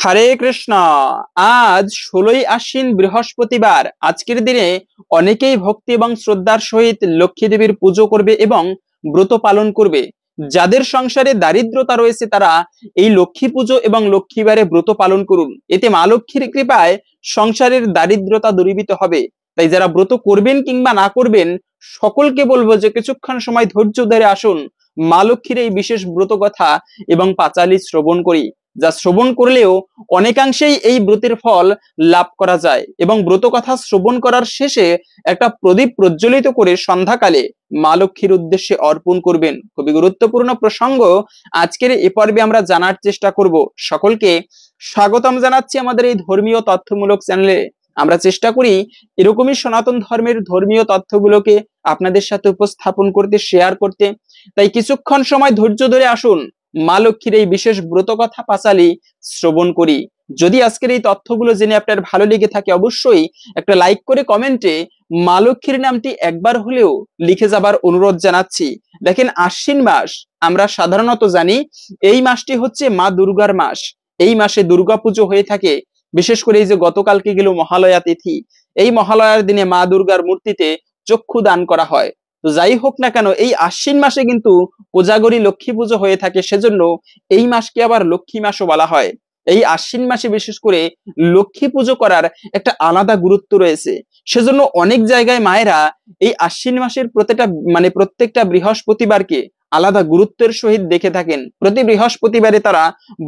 হরে কৃষ্ণ। আজ 16ই আশ্বিন বৃহস্পতিবার। আজকের দিনে অনেকেই ভক্তি এবং শ্রদ্ধার সহিত লক্ষ্মী দেবীর পুজো করবে এবং ব্রত পালন করবে। যাদের সংসারে দারিদ্রতা রয়েছে তারা এই লক্ষ্মী পুজো এবং লক্ষ্মীবারে ব্রত পালন করুন। এতে মা লক্ষ্মীর কৃপায় সংসারের দারিদ্রতা দূরীভূত হবে। তাই যারা ব্রত করবেন কিংবা না করবেন সকলকে বলবো যে কিছুক্ষণ সময় ধৈর্য ধরে আসুন, মা লক্ষ্মীর এই বিশেষ ব্রত কথা এবং পাঁচালী শ্রবণ করি। যা শ্রবণ করলেও অনেকাংশেই এই ব্রতের ফল লাভ করা যায়। এবং ব্রত কথা শ্রবণ করার শেষে একটা প্রদীপ প্রজ্বলিত করে সন্ধ্যাকালে মা লক্ষ্মীর উদ্দেশ্যে অর্পণ করবেন। খুবই গুরুত্বপূর্ণ প্রসঙ্গ আজকের এ পর্বে আমরা জানার চেষ্টা করব। সকলকে স্বাগতম জানাচ্ছি আমাদের এই ধর্মীয় তথ্যমূলক চ্যানেলে। আমরা চেষ্টা করি এরকমই সনাতন ধর্মের ধর্মীয় তথ্যগুলোকে আপনাদের সাথে উপস্থাপন করতে, শেয়ার করতে। তাই কিছুক্ষণ সময় ধৈর্য ধরে আসুন, মা লক্ষ্মীর এই বিশেষ ব্রত কথা পাঁচালী শ্রবণ করি। যদি আজকের এই তথ্যগুলো জেনে আপনার ভালো লেগে থাকে অবশ্যই একটা লাইক করে কমেন্টে মা লক্ষ্মীর নামটি একবার হলেও লিখে যাবার অনুরোধ জানাচ্ছি। দেখেন, আশ্বিন মাস আমরা সাধারণত জানি এই মাসটি হচ্ছে মা দুর্গার মাস। এই মাসে দুর্গা পুজো হয়ে থাকে। বিশেষ করে এই যে গতকালকে গেল মহালয়া তিথি, এই মহালয়ার দিনে মা দুর্গার মূর্তিতে চক্ষু দান করা হয়। তো যাই হোক না কেন, এই আশ্বিন মাসে কিন্তু কোজাগরী লক্ষ্মী পুজো হয়ে থাকে, সেজন্য এই মাসকে আবার লক্ষ্মী মাসও বলা হয়। এই আশ্বিন মাসে বিশেষ করে লক্ষ্মী পুজো করার একটা আলাদা গুরুত্ব রয়েছে। সেজন্য অনেক জায়গায় মায়েরা এই আশ্বিন মাসের প্রত্যেকটা বৃহস্পতিবারকে আলাদা গুরুত্বের সহিত দেখে থাকেন। প্রতি বৃহস্পতিবারে তারা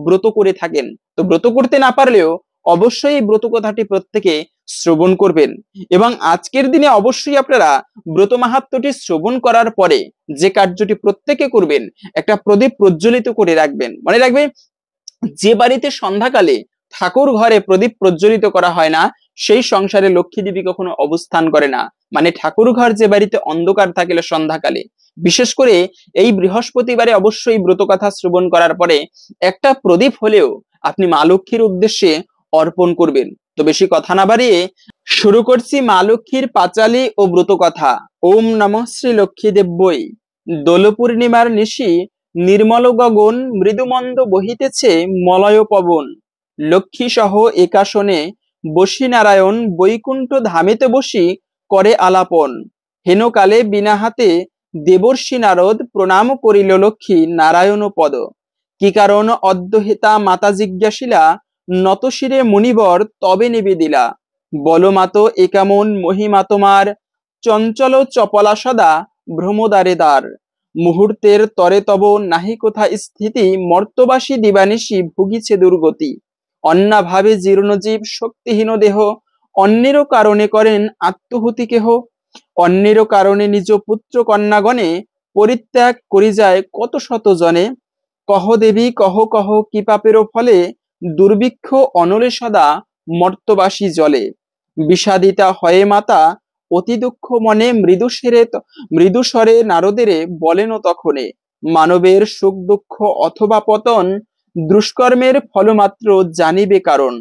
ব্রত করে থাকেন। তো ব্রত করতে না পারলেও অবশ্যই এই ব্রত কথাটি প্রত্যেকে শ্রবণ করবেন। এবং আজকের দিনে অবশ্যই আপনারা ব্রত মাহাত্ম্যটি শ্রবণ করার পরে যে কার্যটি প্রত্যেকে করবেন, একটা প্রদীপ প্রজ্বলিত করে রাখবেন। মনে রাখবেন, যে বাড়িতে সন্ধ্যাকালে ঠাকুর ঘরে প্রদীপ প্রজ্বলিত করা হয় না সেই সংসারে লক্ষ্মী দেবী কখনো অবস্থান করে না। মানে ঠাকুর ঘর যে বাড়িতে অন্ধকার থাকলে সন্ধ্যাকালে, বিশেষ করে এই বৃহস্পতিবারে অবশ্যই ব্রত কথা শ্রবণ করার পরে একটা প্রদীপ হলেও আপনি মা লক্ষ্মীর উদ্দেশ্যে অর্পণ করবেন। তো বেশি কথা না বাড়িয়ে শুরু করছি মা লক্ষ্মীর পাঁচালী ও ব্রত কথা। ওম নমঃ শ্রী লক্ষ্মী দেব্যই। দোল পূর্ণিমার নিশি নির্মল গগন, মৃদুমন্দ বহিতেছে মলয় পবন। লক্ষ্মী সহ একাশনে বসি নারায়ণ, বৈকুণ্ঠ ধামেতে বসি করে আলাপন। হেনকালে বিনা হাতে দেবর্ষি নারদ, প্রণাম করিল লক্ষ্মী নারায়ণ পদ। কি কারণ অদ্যহিতা মাতা জিজ্ঞাসিলা, নত শিরে মুনিবর তবে নিবেদিলা। বলো মাতো একামন মহিমা তোমার, চঞ্চল চপলা সদা ভ্রমদারে দ্বার। মুহূর্তের তরে তব নাহি কোথা স্থিতি, মর্তবাসী দিবানিশি ভুগিছে দুর্গতি। অন্নাভাবে জীর্ণজীব শক্তিহীন দেহ, অন্যেরও কারণে করেন আত্মহুতি কেহ। অন্যেরও কারণে নিজ পুত্র কন্যাগণে, পরিত্যাগ করি যায় কত শত জনে। কহ দেবী কহ কহ কি পাপেরও ফলে, দুর্ভিক্ষ অনলে সদা মর্তবাসী জলে। বিষাদিতা হয়ে মাতা অতি দুঃখ মনে, মৃদুস্বরে নারদেরে বলেন তখনে। মানবের সুখ দুঃখ অথবা পতন, দুষ্কর্মের ফলমাত্র জানিবে কারণ।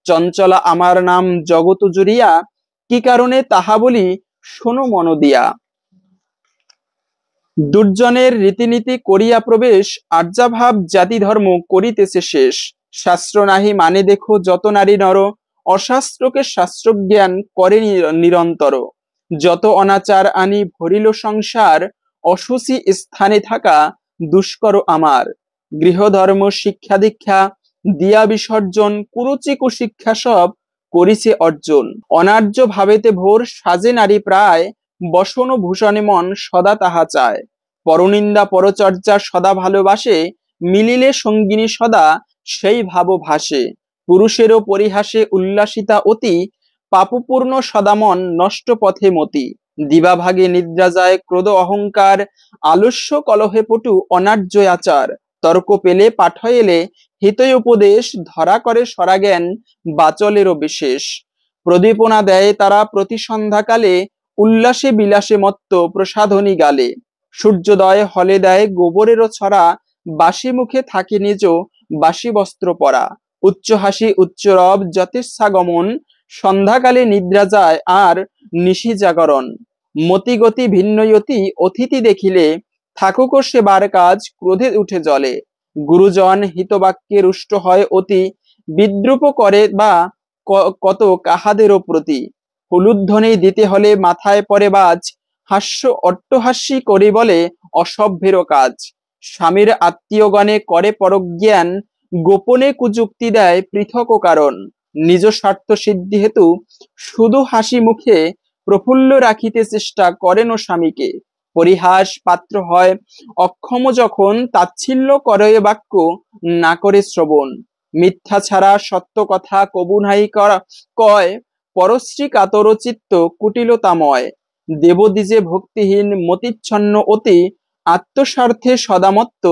চঞ্চলা আমার নাম জগত জুড়িয়া, কি কারণে তাহা বলি শোনো মন দিয়া। দুর্জনের রীতিনীতি করিয়া প্রবেশ, আর্যাভাব জাতি ধর্ম করিতেছে শেষ। শাস্ত্র নাহি মানে দেখো যত নারী নর, অশাস্ত্রকে শাস্ত্রজ্ঞান করে নিরন্তর। যত অনাচার আনি ভরিল সংসার, অশুচি স্থানে থাকা দুষ্কর আমার। গৃহধর্ম শিক্ষা দীক্ষা দিয়া বিসর্জন, কুরুচি কুশিক্ষা সব করিছে অর্জন। অনার্য ভাবেতে ভোর সাজে নারী প্রায়, বসন ভূষণে মন সদা তাহা চায়। পরনিন্দা পরচর্চা সদা ভালোবাসে, মিলিলে সঙ্গিনী সদা সেই ভাব ভাসে। পুরুষেরও পরিহাসে উল্লাসিতা অতি, পাপপূর্ণ সদামন নষ্ট পথে মতি। দিবাভাগে নিদ্রা যায় ক্রোধ অহংকার, আলস্য কলহে পটু অনার্য আচার। তর্ক পেলে পাঠ এলে হিতৈ উপদেশ, ধরা করে সরাজ্ঞান বাচলেরও বিশেষ। প্রদীপনা দেয় তারা প্রতি সন্ধ্যাকালে, উল্লাসে বিলাসে মত্ত প্রসাধনী গালে। সূর্যোদয় হলে দেয় গোবরেরও ছড়া, বাসি মুখে থাকে নিজ বাসি বস্ত্র পরা। উচ্চ হাসি উচ্চ রব যথেচ্ছাগমন, সন্ধ্যাকালে নিদ্রা যায় আর নিশি জাগরণ। মতিগতি ভিন্নয়তি অতিথি দেখিলে, থাকুক সেবার কাজ ক্রোধে উঠে জলে। গুরুজন হিতবাক্যে রুষ্ট হয় অতি, বিদ্রুপ করে বা কত কাহাদেরও প্রতি। হুলুধ্বনি দিতে হলে মাথায় পড়ে বাজ, হাস্য অট্টহাস্যি করে বলে অসভ্যেরও কাজ। স্বামীর আত্মীয়গণে করে পরজ্ঞান, গোপনে কুযুক্তি দেয় পৃথক কারণ। নিজ স্বার্থ সিদ্ধি হেতু শুধু হাসি মুখে প্রফুল্ল রাখিতে চেষ্টা করেন ও স্বামীকে। পরিহাস পাত্র হয় অক্ষম যখন, তাচ্ছিল্য করে বাক্য না করে শ্রবণ। মিথ্যা ছাড়া সত্য কথা কবু নাই কয়, পরশ্রী কাতর চিত্ত কুটিলতাময়। দেবদ্বিজে ভক্তিহীন মতিচ্ছন্ন অতি, আত্মস্বার্থে সদামত্ত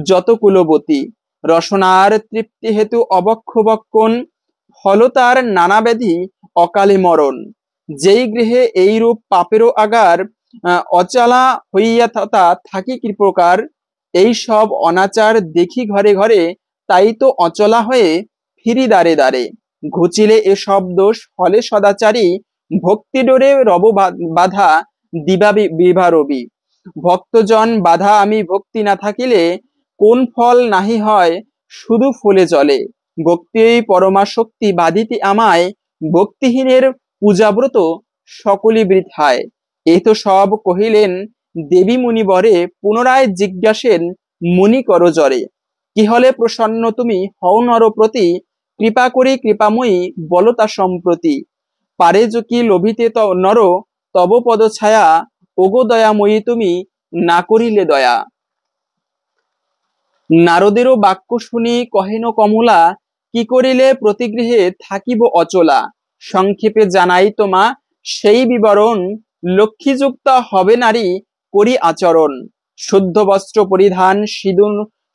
যত কুলবতী। রসনার তৃপ্তি হেতু অবক্ষ বক্ষণ, ফলতার নানা ব্যাধি অকালে মরণ। যেই গৃহে এইরূপ পাপেরও আগার, অচলা হইয়া তথা থাকি কি প্রকার। এই সব অনাচার দেখি ঘরে ঘরে, তাই তো অচলা হয়ে ফিরি দ্বারে দ্বারে। ঘুচিলে এসব দোষ ফলে সদাচারী, ভক্তি ডোরে রব বাধা দিবা বিভা রবি। ভক্তজন বাধা আমি ভক্তি না থাকিলে, কোন ফল নাহি হয় শুধু ফুলে চলে। ভক্তি পরমা শক্তি বাধিতে আমায়, ভক্তিহীনের পূজাব্রত সকলই বৃথায়। এই তো সব কহিলেন দেবী মুনিবরে, পুনরায় জিজ্ঞাসেন মুনি করজরে। কি হলে প্রসন্ন তুমি হও নর প্রতি, কৃপা করি কৃপাময়ী বল তা সম্প্রতি। পারে যে কি লোভিতে নর তব পদ ছায়া, ওগো দয়াময়ী তুমি না করিলে দয়া। নারদেরও বাক্য শুনি কহেন কমলা, কি করিলে প্রতিগৃহে থাকিব অচলা। সংক্ষেপে জানাই তোমা সেই বিবরণ, লক্ষ্মীযুক্তা হবে নারী করি আচরণ। শুদ্ধ বস্ত্র পরিধান,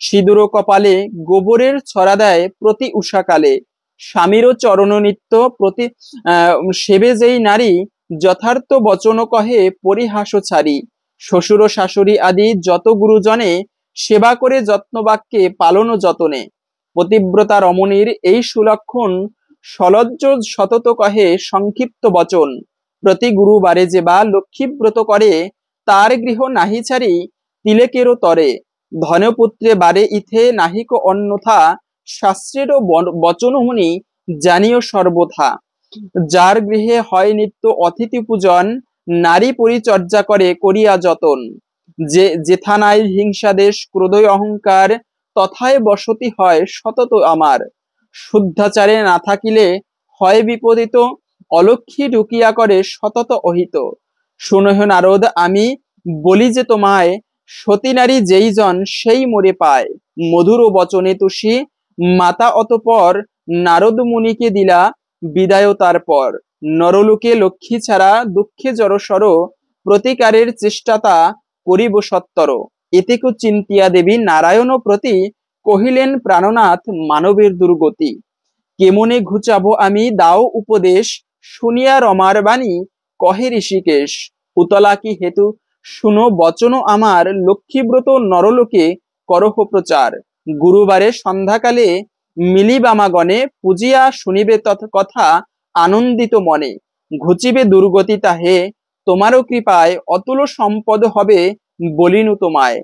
সিঁদুর কপালে, গোবরের ছড়া দেয় প্রতি উষাকালে। স্বামীরও চরণ নিত্য প্রতি সেবে যেই নারী, যথার্থ বচন কহে পরিহাস ছাড়ি। শ্বশুর শাশুড়ি আদি যত গুরুজনে, সেবা করে যত্ন বাক্যে পালন যতনে। পতিব্রতা রমণীর এই সুলক্ষণ, সলজ্জ সতত কহে সংক্ষিপ্ত বচন। প্রতি গুরুবারে যে বা লক্ষ্মীব্রত করে, তার গৃহ নাহি ছাড়ি তিলেকেরও তরে। ধনপুত্রে বারে ইথে নাহিক অন্যথা, শাস্ত্রেরও বচন মুনি জানিও সর্বথা। যার গৃহে হয় নিত্য অতিথি পূজন, নারী পরিচর্যা করে করিয়া যতন। যে যেথানায় হিংসা দেশ ক্রোধই অহংকার, তথায় বসতি হয় সতত আমার। শুদ্ধাচারে না থাকিলে হয় বিপদিত, অলক্ষী ঢুকিয়া করে সতত অহিত। শুনহ নারদ আমি বলি যে তোমায়, সতী নারী যেই জন সেই মরে পায়। মধুর বচনে তুষি মাতা অতপর, নারদ মুনিকে দিলা বিদায় তারপর। নরলোকে লক্ষ্মী ছাড়া দুঃখে জড়সড়, প্রতিকারের চেষ্টা তা করিব সত্তর। এতেকু চিন্তিয়া দেবী নারায়ণ প্রতি, কহিলেন প্রাণনাথ মানবের দুর্গতি। কেমনে ঘুচাবো আমি দাও উপদেশ, শুনিয়া রমার বাণী কহে ঋষিকেশ। উতলা কি হেতু শুনো বচন আমার, লক্ষ্মীব্রত নরলোকে করহ প্রচার। গুরুবারে সন্ধ্যাকালে মিলিবামাগণে, পূজিয়া শুনিবে তথ কথা আনন্দিত মনে। ঘুচিবে দুর্গতি তাহে তোমারও কৃপায়, অতুল সম্পদ হবে বলিনু তোমায়।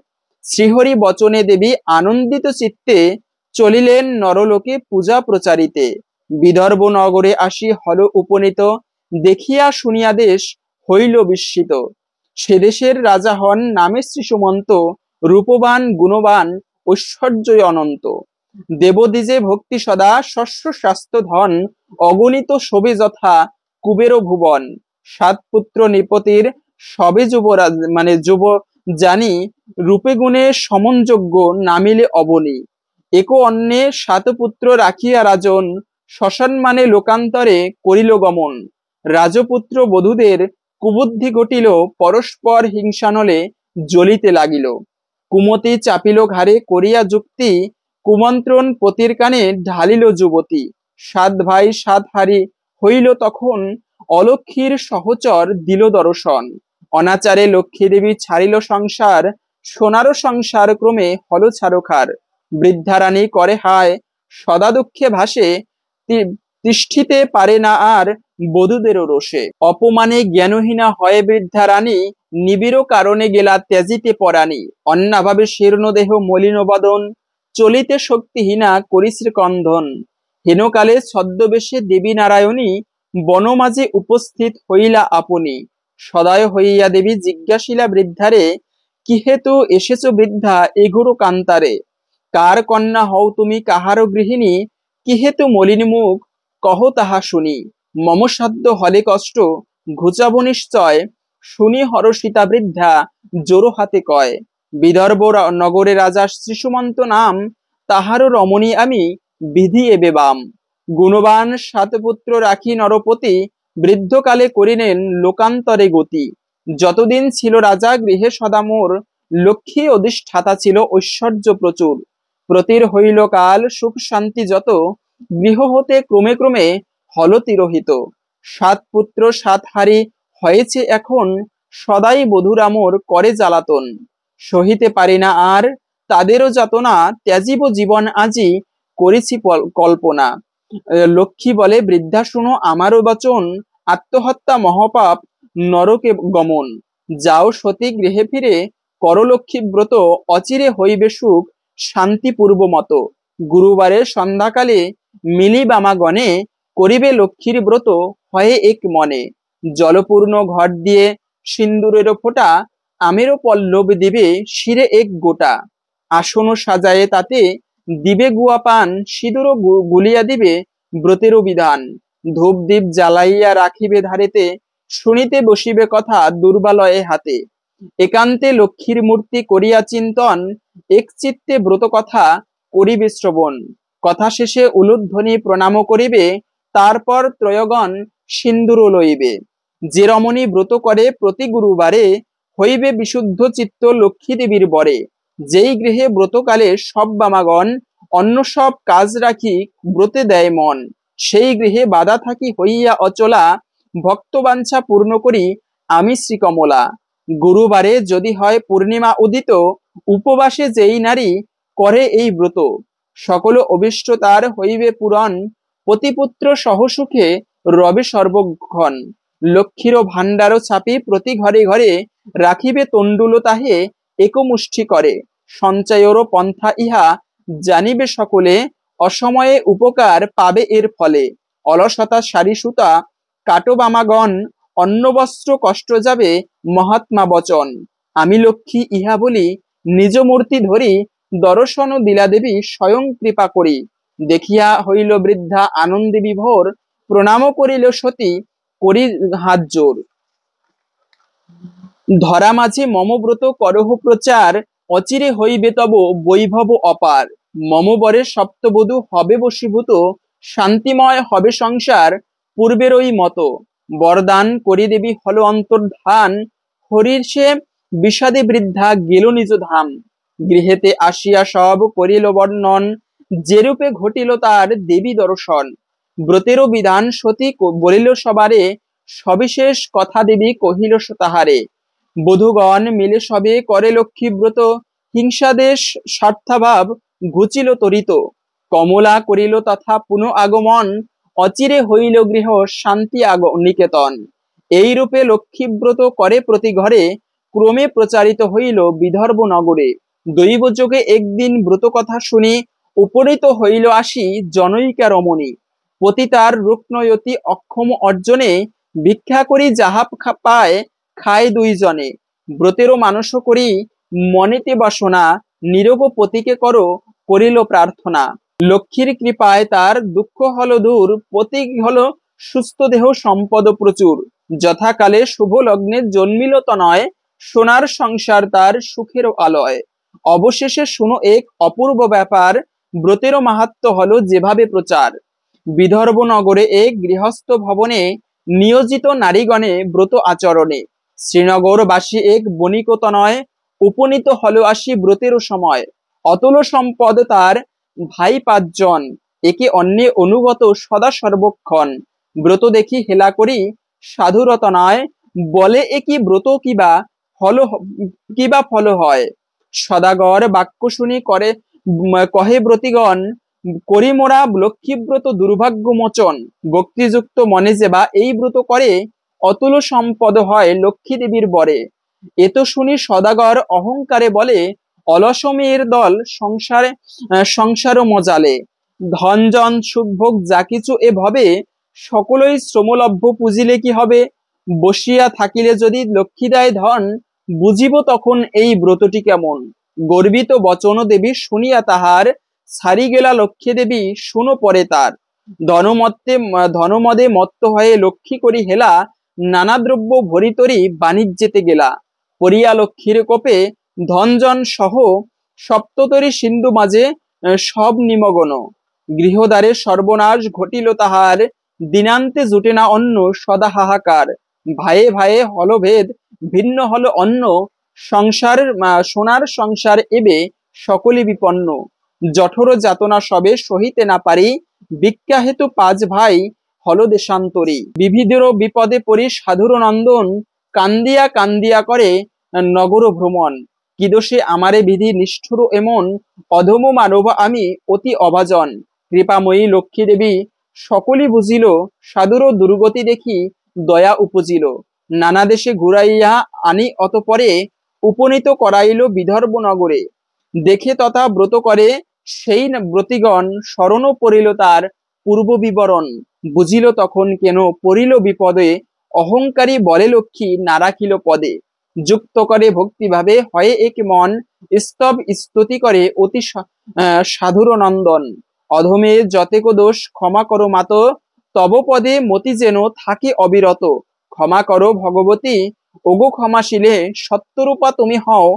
শ্রীহরি বচনে দেবী আনন্দিত চিত্তে, চলিলেন নরলোকে পূজা প্রচারিতে। বিদর্ভ নগরে আসি হল উপনীত, দেখিয়া শুনিয়া দেশ হইল বিস্মিত। সে দেশের রাজা হন নামে শ্রী সুমন্ত, রূপবান গুণবান ঐশ্বর্যই অনন্ত। দেবদ্বিজে ভক্তি সদা শস্য স্বাস্থ্য ধন, অগণিত শোভে যথা কুবের ভুবন। সাত পুত্র নিপতির সবে যুবরাজ যুব জানি, রূপে গুণে সমনযোগ্য নামিলে অবনী। একো অন্যে সাত পুত্র রাখিয়া রাজন, শ্মশান লোকান্তরে করিল গমন। রাজপুত্র বধূদের কুবুদ্ধি ঘটিল, পরস্পর হিংসানলে জ্বলিতে লাগিল। কুমতি চাপিল ঘাড়ে করিয়া যুক্তি, কুমন্ত্রণ পতির কানে ঢালিল যুবতী। সাত ভাই সাত হারি হইল তখন, অলক্ষীর সহচর দিল দর্শন। অনাচারে লক্ষ্মী দেবী ছাড়িল সংসার, সোনারও সংসার ক্রমে হল ছারখার। বৃদ্ধা রানী করে হায় সদা দুঃখে ভাসে, তিষ্ঠিতে পারে না আর বধূদেরও রোষে। অপমানে জ্ঞানহীনা হয় বৃদ্ধা রানী, নিবিড় কারণে গেলা ত্যাজিতে পরাণী। অন্নাভাবে শীর্ণ দেহ মলিন বদন, চলিতে শক্তিহীনা করিশ্রী ক্রন্দন। হেনকালে ছদ্মবেশে দেবী নারায়ণী বনমাঝে উপস্থিত হইলা আপনি। সদয় হইয়া দেবী জিজ্ঞাসিলা বৃদ্ধারে, কি হেতু এসেছ বৃদ্ধা এগুরো কান্তারে? কার কন্যা হও তুমি, কাহার গৃহিণী? কি হেতু মলিন মুখ, কহ তাহা শুনি। মম সাধ্য হলে কষ্ট, ঘুচাব নিশ্চয়। শুনি হরষিতা বৃদ্ধা জোড়ো হাতে কয়, বিদর্ভ নগরে রাজা শ্রীসুমন্ত নাম, তাহারও রমণী আমি, বিধি এবে বাম। গুণবান সাত পুত্র রাখি নরপতি, বৃদ্ধকালে করিলেন লোকান্তরে গতি। যতদিন ছিল রাজা গৃহে সদা মোর, লক্ষ্মী অধিষ্ঠাতা ছিল ঐশ্বর্য প্রচুর। প্রতির হইল কাল সুখ শান্তি যত, গৃহ হতে ক্রমে ক্রমে হল তিরোহিত। সাত পুত্র সাত হারি হয়েছে এখন, সদাই বধূরা মোর করে জ্বালাতন। সহিতে পারি না আর তাদেরও যাতনা, ত্যাজিব জীবন আজি করেছি কল্পনা। লক্ষ্মী বলে, বৃদ্ধা শুনো আমারও বচন, আত্মহত্যা মহাপাপ, নরকে গমন। যাও সতী গৃহে ফিরে, কর লক্ষ্মী ব্রত, অচিরে হইবে সুখ শান্তি পূর্ব মত। গুরুবারে সন্ধ্যাকালে মিলিবামাগণে, করিবে লক্ষ্মীর ব্রত হয়ে এক মনে। জলপূর্ণ ঘট দিয়ে সিন্দুরের ফোঁটা, আমেরও পল্লব দিবে শিরে এক গোটা। আসন সাজায়ে তাতে দিবে গুয়া পান, সিঁদুরও গুলিয়া দিবে ব্রতেরও বিধান। ধূপ দীপ জ্বালাইয়া রাখিবে ধারেতে, শুনিতে বসিবে কথা দুর্বালয়ে হাতে। একান্তে লক্ষ্মীর মূর্তি করিয়া চিন্তন, এক চিত্তে ব্রত কথা করিবে শ্রবণ। কথা শেষে উলুধ্বনি প্রণাম করিবে, তারপর ত্রয়গণ সিন্দুর লইবে। যে রমণী ব্রত করে প্রতি গুরুবারে, হইবে বিশুদ্ধ চিত্ত লক্ষ্মী দেবীর বরে। যেই গৃহে ব্রতকালে সব বামাগণ, অন্য সব কাজ রাখি ব্রতে দেয় মন। সেই গৃহে বাধা থাকি হইয়া অচলা, ভক্তবাঞ্ছা পূর্ণ করি আমি শ্রীকমলা। গুরুবারে যদি হয় পূর্ণিমা উদিত, উপবাসে যেই নারী করে এই ব্রত, সকল অভিষ্ট তার হইবে পূরণ। পতিপুত্র সহ সুখে রবে সর্বক্ষণ। লক্ষ্মীরও ভাণ্ডারও ছাপি প্রতি ঘরে ঘরে, রাখিবে তণ্ডুল তাহে একমুষ্টি করে। সঞ্চয়েরও পন্থা ইহা জানিবে সকলে, অসময়ে উপকার পাবে এর ফলে। অলসতা সারি সুতা কাটো বামাগণ, অন্ন বস্ত্র কষ্ট যাবে মহাত্মা বচন। আমি লক্ষ্মী ইহা বলি নিজ মূর্তি ধরি, দর্শন দিলা দেবী স্বয়ং কৃপা করি। দেখিয়া হইল বৃদ্ধা আনন্দে বিভোর, প্রণাম করিল সতী করি হাত জোর। ধরা মাঝে মম ব্রত করহ প্রচার, অচিরে হইবে তব বৈভব অপার। মম বরে সপ্তবধূ হবে বশীভূত, শান্তিময় হবে সংসার পূর্বেরই মতো। বরদান করি দেবী হল অন্তর্ধান, হরির সে বিষাদে বৃদ্ধা গেল নিজ ধাম। গৃহেতে আসিয়া সব করিল বর্ণন, যেরূপে ঘটিল তার দেবী দর্শন। ব্রতেরও বিধান সতী বলিল সবারে, সবিশেষ কথা দেবী কহিল তাহারে। বধূগণ মিলে সবে করে লক্ষ্মী ব্রত, হিংসাদেশ স্বার্থাভাব ঘুচিল তরিত। কমলা করিল তথা পুনঃ আগমন, অচিরে হইল গৃহ শান্তি নিকেতন। এই রূপে লক্ষ্মীব্রত করে প্রতি ঘরে, ক্রমে প্রচারিত হইল বিদর্ভ নগরে। দৈবযোগে একদিন ব্রত কথা শুনি, উপনীত হইল আসি জনৈকা রমণী। পতিতার রুক্নয়তি অক্ষম অর্জনে, ভিক্ষা করি যাহা পায় খায় দুইজনে। ব্রতেরও মানস করি মনেতে বাসনা, নিরোগ পতিকে করো করিল প্রার্থনা। লক্ষ্মীর কৃপায় তার দুঃখ হল দূর, পতি হল সুস্থ দেহ সম্পদ প্রচুর। যথাকালে শুভ লগ্নে জন্মিল তনয়, সোনার সংসার তার সুখের আলয়। অবশেষে শুনো এক অপূর্ব ব্যাপার, ব্রতেরও মাহাত্ম্য হলো যেভাবে প্রচার। বিদর্ভ নগরে এক গৃহস্থ ভবনে, নিয়োজিত নারীগণে ব্রত আচরণে। শ্রীনগরবাসী এক বণিক তনয়, উপনীত হলো আসি ব্রতেরও সময়। অতুল সম্পদ তার ভাই পাঁচজন, একে অন্যে অনুগত সদা সর্বক্ষণ। ব্রত দেখি হেলা করি সাধুরত নয়, বলে একই ব্রত কিবা ফল হয়। সদাগর বাক্য শুনি কহে ব্রতিগণ, করি মোরা লক্ষ্মীব্রত দুর্ভাগ্য মোচন। ভক্তিযুক্ত মনে যেবা এই ব্রত করে, অতুল সম্পদ হয় লক্ষ্মী দেবীর বরে। এত শুনি সদাগর অহংকারে বলে, অলস মেয়ের দল সংসার মজালে। ধনজন সুখভোগ যা কিছু এ ভবে সকলই শ্রমলভ্য পুজিলে কি হবে? বসিয়া থাকিলে যদি লক্ষ্মী দেয় ধন, বুঝিব তখন এই ব্রতটি কেমন। গর্বিত বচন দেবী শুনিয়া তাহার, সারি গেলা লক্ষ্মী দেবী শুনো পরে তার। ধনমদে মত্ত হয়ে লক্ষ্মী করি হেলা, নানা দ্রব্য ভরিতরি বাণিজ্যেতে গেলা। পরিয়া লক্ষ্মীর কোপে ধনজন সহ, সপ্ততরী সিন্ধু মাঝে সব নিমগ্ন। গৃহদ্বারে সর্বনাশ ঘটিল তাহার, দিনান্তে জুটে না অন্ন সদা হাহাকার। ভাইয়ে ভাইয়ে হলভেদ ভিন্ন হল অন্ন, সংসার সোনার সংসার এবে সকলে বিপন্ন। জঠর যাতনা সবে সহিতে না পারি, ভিক্ষা হেতু 5 ভাই হল দেশান্তরী। বিবিধের বিপদে পড়ি সাধুর নন্দন, কান্দিয়া কান্দিয়া করে নগর ভ্রমণ। কি দোষে আমারে বিধি নিষ্ঠুর এমন, অধম মানব আমি অতি অভাজন। কৃপাময়ী লক্ষ্মী দেবী সকলই বুঝিল, সাধুর দুর্গতি দেখি দয়া উপজিল। নানা দেশে ঘুরাইয়া আনি অতঃপরে, উপনীত করাইল বিদর্ভ নগরে। দেখে তথা ব্রত করে সেই ব্রতিগণ, স্মরণ পড়িল তার পূর্ব বিবরণ। বুঝিল তখন কেন পড়িল বিপদে, অহংকারী বলে লক্ষ্মী না রাখিল পদে। যুক্ত করে ভক্তিভাবে হয় এক মন, স্তব স্তুতি করে অতি সাধুর নন্দন। অধমে যতেক দোষ ক্ষমা করো মাত, তব পদে মতি যেন থাকে অবিরত। ক্ষমা করো ভগবতী ওগো ক্ষমাশীলে, সত্যরূপা তুমি হও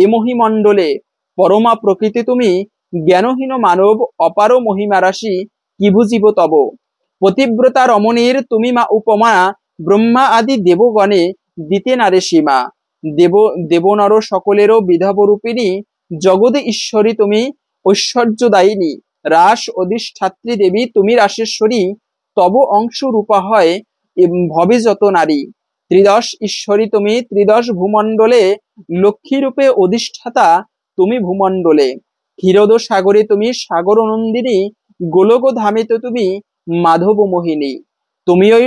এ মহিমণ্ডলে। পরমা প্রকৃতি তুমি, জ্ঞানহীন মানব অপার মহিমা রাশি কি বুঝিব তব। পতিব্রতা রমণীর তুমি মা উপমা, ব্রহ্মা আদি দেবগণে দিতে নারে সীমা। দেবনর সকলেরও বিধাবরূপিণী, জগদে ঈশ্বরী তুমি ঐশ্বর্যদায়িনী। রাস অধিষ্ঠাত্রী দেবী তুমি রাসেশ্বরী, তব অংশ রূপা হয় ভবে যত নারী। ত্রিদশ ঈশ্বরী তুমি ত্রিদশ ভূমণ্ডলে, লক্ষ্মী রূপে অধিষ্ঠাতা তুমি ভূমণ্ডলে। ক্ষীরদ সাগরে তুমি সাগর নন্দিনী, গোলক ধামেতে তুমি মাধব মোহিনী। তুমি ওই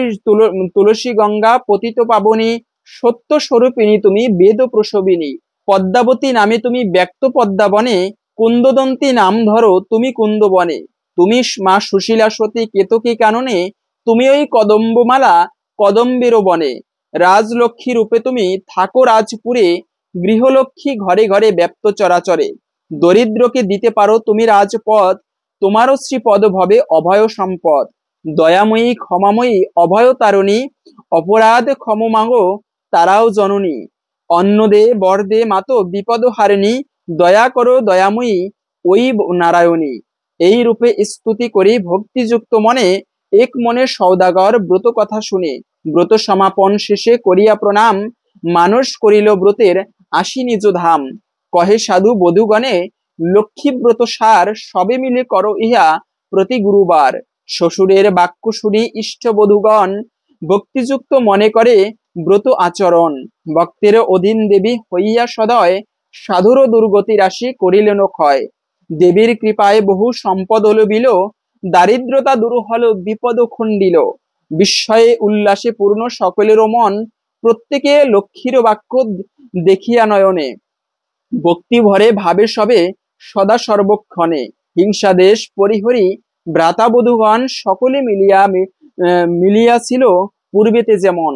তুলসী গঙ্গা পতিত পাবনী, সত্য স্বরূপিণী তুমি বেদ প্রসবিনী। পদ্মাবতী নামে তুমি ব্যক্ত পদ্মাবনে, কুন্দদন্তী নাম ধরো তুমি কুন্দবনে। তুমি মা সুশীলা সতী কেতকী কাননে, তুমি ওই কদম্বমালা কদম্বের বনে। রাজলক্ষ্মী রূপে তুমি থাকো রাজপুরে, গৃহলক্ষ্মী ঘরে ঘরে ব্যপ্ত চরাচরে। দরিদ্রকে দিতে পারো তুমি রাজপদ, তোমারও শ্রীপদ ভবে অভয় সম্পদ। দয়াময়ী ক্ষমাময়ী অভয় তারণী, অপরাধ ক্ষমমাগো তারাও জননী। অন্ন দে বর দে মাতো বিপদ হারিণী, দয়া করো দয়াময়ী ওই নারায়ণী। এই রূপে স্তুতি করি ভক্তিযুক্ত মনে, এক মনে সৌদাগর ব্রত কথা শুনে। ব্রত সমাপন শেষে করিয়া প্রণাম, মানস করিল ব্রতের আসি নিজ ধাম। কহে সাধু বধূগণে লক্ষ্মী ব্রত সার, সবে মিলে করো ইহা প্রতি গুরুবার। শ্বশুরের বাক্য শুনি ইষ্ট বধূগণ, ভক্তিযুক্ত মনে করে ব্রত আচরণ। ভক্তের অধীন দেবী হইয়া সদয়, সাধুর দুর্গতি রাশি করিলেন ক্ষয়। দেবীর কৃপায় বহু সম্পদ হল বিল, দারিদ্রতা দূর হল বিপদ খণ্ডিল। বিস্ময়ে উল্লাসে পূর্ণ সকলেরও মন, প্রত্যেকে লক্ষ্মীর বাক্য দেখিয়া নয়নে। ভক্তি ভরে ভাবে সবে সদা সর্বক্ষণে। হিংসা দেশ পরিহরি ভ্রাতা বধূগণ, সকলে মিলিয়াছিল পূর্বেতে যেমন।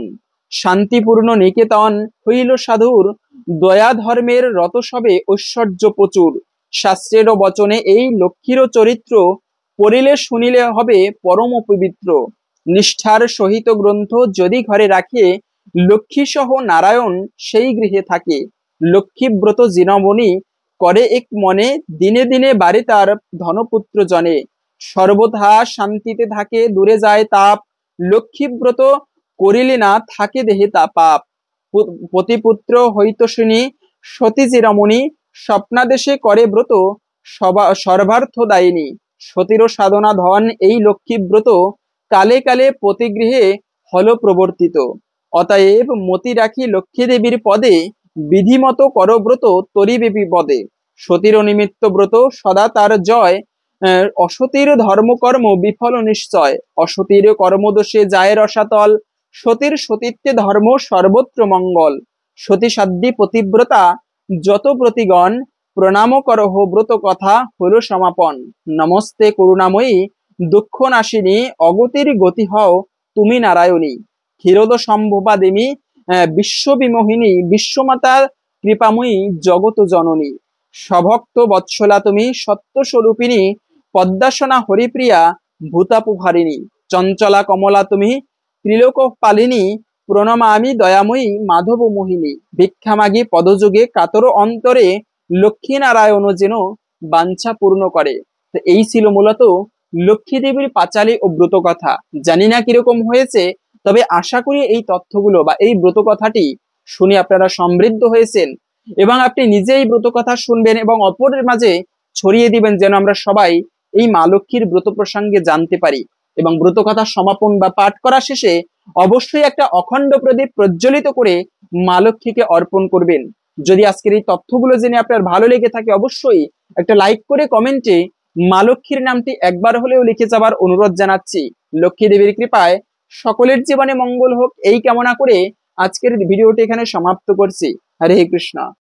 শান্তিপূর্ণ নিকেতন হইল সাধুর, দয়া ধর্মের রত সবে ঐশ্বর্য প্রচুর। শাস্ত্রের বচনে এই লক্ষ্মীর চরিত্র, পড়িলে শুনিলে হবে পরম পবিত্র। নিষ্ঠার সহিত গ্রন্থ যদি ঘরে রাখে, লক্ষ্মী সহ নারায়ণ সেই গৃহে থাকে। লক্ষ্মী ব্রত জিনমণি করে এক মনে, দিনে দিনে বাড়ে তার ধনপুত্র জনে। সর্বথা শান্তিতে থাকে দূরে যায় তাপ, লক্ষ্মী ব্রত করিলে না থাকে দেহে তা পাপ। পতিপুত্র হইতোষিনী সতী চিরমণি, স্বপ্নাদেশে করে ব্রত সর্বার্থ দায়িনী। সতীর সাধনা ধন এই লক্ষ্মী ব্রত, কালে কালে প্রতিগৃহে হল প্রবর্তিত। অতএব মতি রাখি লক্ষ্মী দেবীর পদে, বিধিমত কর ব্রত তরিবে বিপদে। সতীর নিমিত্ত ব্রত সদা তার জয়, অসতীর ধর্মকর্ম বিফল নিশ্চয়। অসতীর কর্মদোষে যায় রসাতল, সতীর সতীত্বে ধর্ম সর্বত্র মঙ্গল। সতী সাধ্বী পতিব্রতা যত প্রতিগণ, প্রণাম করহ ব্রত কথা হলো সমাপন। নমস্তে করুণাময়ী দুঃখ নাশিনী, অগতির গতি হও তুমি নারায়ণী। ক্ষীরোদ সম্ভবা দেবী বিশ্ববিমোহিনী, বিশ্বমাতার কৃপাময়ী জগত জননী। সভক্ত বৎসলা তুমি সত্য স্বরূপিণী, পদ্মাসনা হরিপ্রিয়া ভূতাপহারিণী। চঞ্চলা কমলা তুমি ত্রিলোক পালিনী, প্রণমামি দয়াময়ী মাধব মোহিনী। ভিক্ষা মাগি পদযোগে কাতর অন্তরে, লক্ষ্মী নারায়ণ যেন বাঞ্ছা পূর্ণ করে। তো এই ছিল মূলত লক্ষ্মী দেবীর পাঁচালী ও ব্রত কথা। জানি না কিরকম হয়েছে, তবে আশা করি এই তথ্যগুলো বা এই ব্রত কথাটি শুনে আপনারা সমৃদ্ধ হয়েছেন এবং আপনি নিজেই ব্রত কথা শুনবেন এবং অপরের মাঝে ছড়িয়ে দিবেন, যেন আমরা সবাই এই মা লক্ষ্মীর ব্রত প্রসঙ্গে জানতে পারি। এবং ব্রত কথা সমাপন বা পাঠ করা শেষে অবশ্যই একটা অখণ্ড প্রদীপ প্রজ্বলিত করে মা লক্ষ্মীকে অর্পণ করবেন। যদি আজকের এই তথ্যগুলো জেনে আপনার ভালো লেগে থাকে, অবশ্যই একটা লাইক করে কমেন্টে মা লক্ষ্মীর নামটি একবার হলেও লিখে যাবার অনুরোধ জানাচ্ছি। লক্ষ্মী দেবীর কৃপায় সকলের জীবনে মঙ্গল হোক এই কামনা করে আজকের ভিডিওটি এখানে সমাপ্ত করছি। হরে কৃষ্ণ।